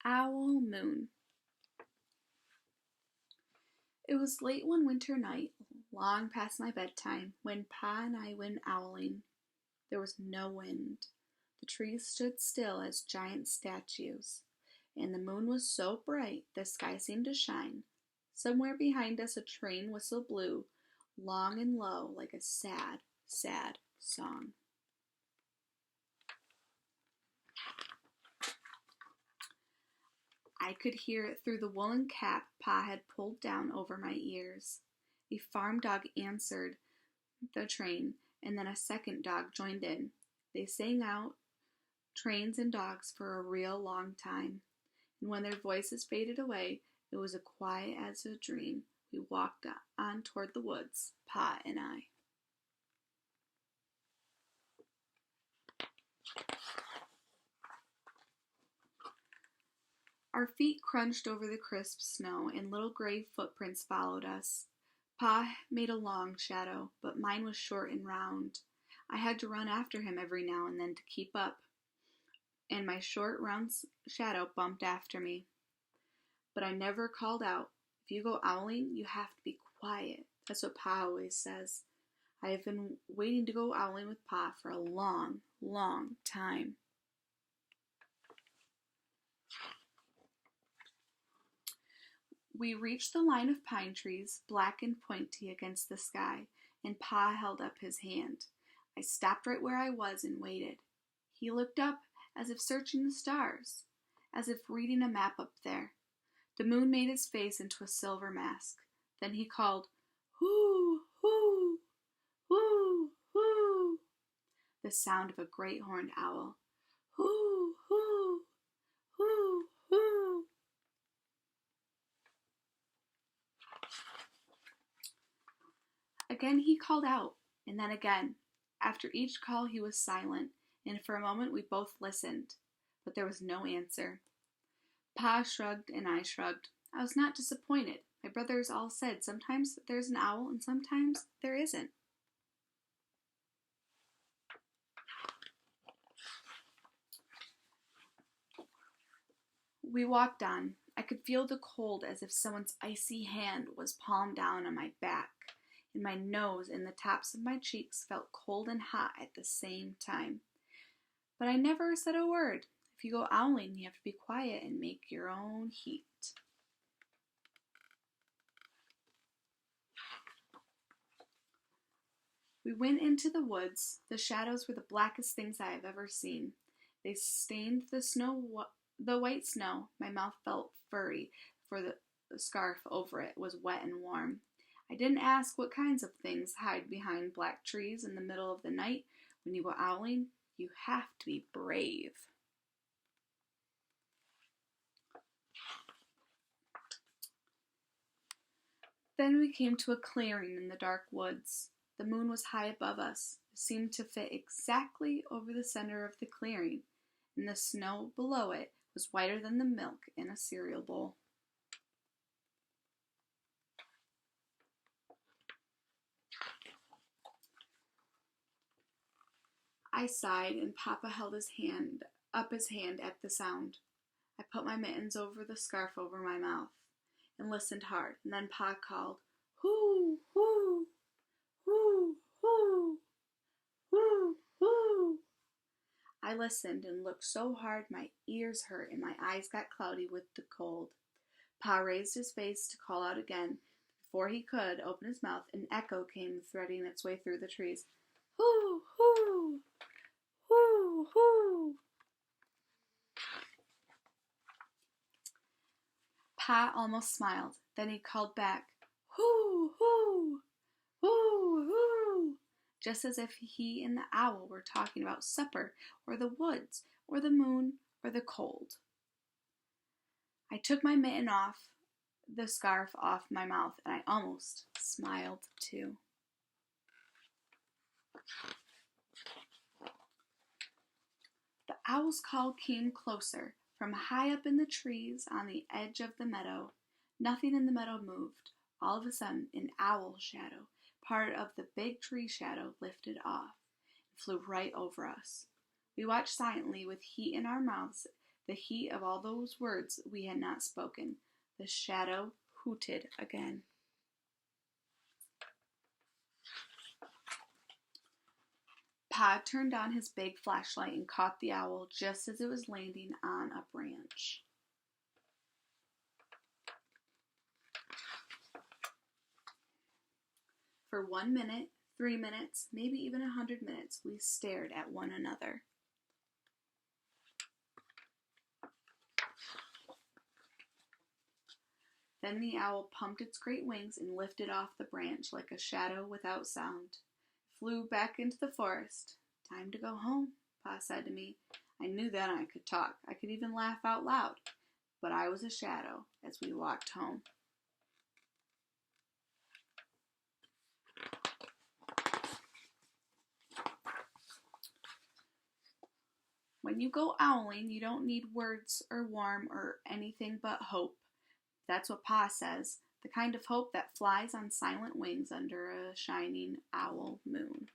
Owl Moon. It was late one winter night, long past my bedtime, when Pa and I went owling. There was no wind. The trees stood still as giant statues, and the moon was so bright the sky seemed to shine. Somewhere behind us a train whistle blew, long and low, like a sad, sad song. I could hear it through the woolen cap Pa had pulled down over my ears. A farm dog answered the train, and then a second dog joined in. They sang out trains and dogs for a real long time, and when their voices faded away, it was as quiet as a dream. We walked on toward the woods, Pa and I. Our feet crunched over the crisp snow, and little gray footprints followed us. Pa made a long shadow, but mine was short and round. I had to run after him every now and then to keep up, and my short, round shadow bumped after me. But I never called out. If you go owling, you have to be quiet. That's what Pa always says. I have been waiting to go owling with Pa for a long, long time. We reached the line of pine trees, black and pointy against the sky, and Pa held up his hand. I stopped right where I was and waited. He looked up as if searching the stars, as if reading a map up there. The moon made his face into a silver mask. Then he called, "Hoo, hoo, hoo, hoo," the sound of a great horned owl. "Hoo, hoo, hoo, hoo." Again he called out, and then again. After each call he was silent, and for a moment we both listened, but there was no answer. Pa shrugged and I shrugged. I was not disappointed. My brothers all said sometimes there's an owl and sometimes there isn't. We walked on. I could feel the cold as if someone's icy hand was palmed down on my back, and my nose and the tops of my cheeks felt cold and hot at the same time. But I never said a word. If you go owling, you have to be quiet and make your own heat. We went into the woods. The shadows were the blackest things I have ever seen. They stained the white snow. My mouth felt furry, for the scarf over it was wet and warm. I didn't ask what kinds of things hide behind black trees in the middle of the night. When you go owling, you have to be brave. Then we came to a clearing in the dark woods. The moon was high above us. It seemed to fit exactly over the center of the clearing, and the snow below it was whiter than the milk in a cereal bowl. I sighed, and Papa held his hand at the sound. I put my mittens over the scarf over my mouth and listened hard, and then Pa called, "Hoo, hoo, hoo, hoo, hoo, hoo." I listened and looked so hard my ears hurt and my eyes got cloudy with the cold. Pa raised his face to call out again. Before he could open his mouth, an echo came threading its way through the trees. "Hoo, hoo, hoo, hoo." Pa almost smiled. Then he called back, "Hoo, hoo, hoo, hoo," just as if he and the owl were talking about supper, or the woods, or the moon, or the cold. I took my mitten off, the scarf off my mouth, and I almost smiled too. The owl's call came closer, from high up in the trees on the edge of the meadow. Nothing in the meadow moved. All of a sudden, an owl shadow, part of the big tree shadow, lifted off and flew right over us. We watched silently with heat in our mouths The heat of all those words we had not spoken. The shadow hooted again. Pa turned on his big flashlight and caught the owl just as it was landing on a branch. For 1 minute, 3 minutes, maybe even 100 minutes, we stared at one another. Then the owl pumped its great wings and lifted off the branch like a shadow without sound. It flew back into the forest. Time to go home, Pa said to me. I knew then I could talk. I could even laugh out loud. But I was a shadow as we walked home. When you go owling, you don't need words or warm or anything but hope. That's what Pa says, the kind of hope that flies on silent wings under a shining owl moon.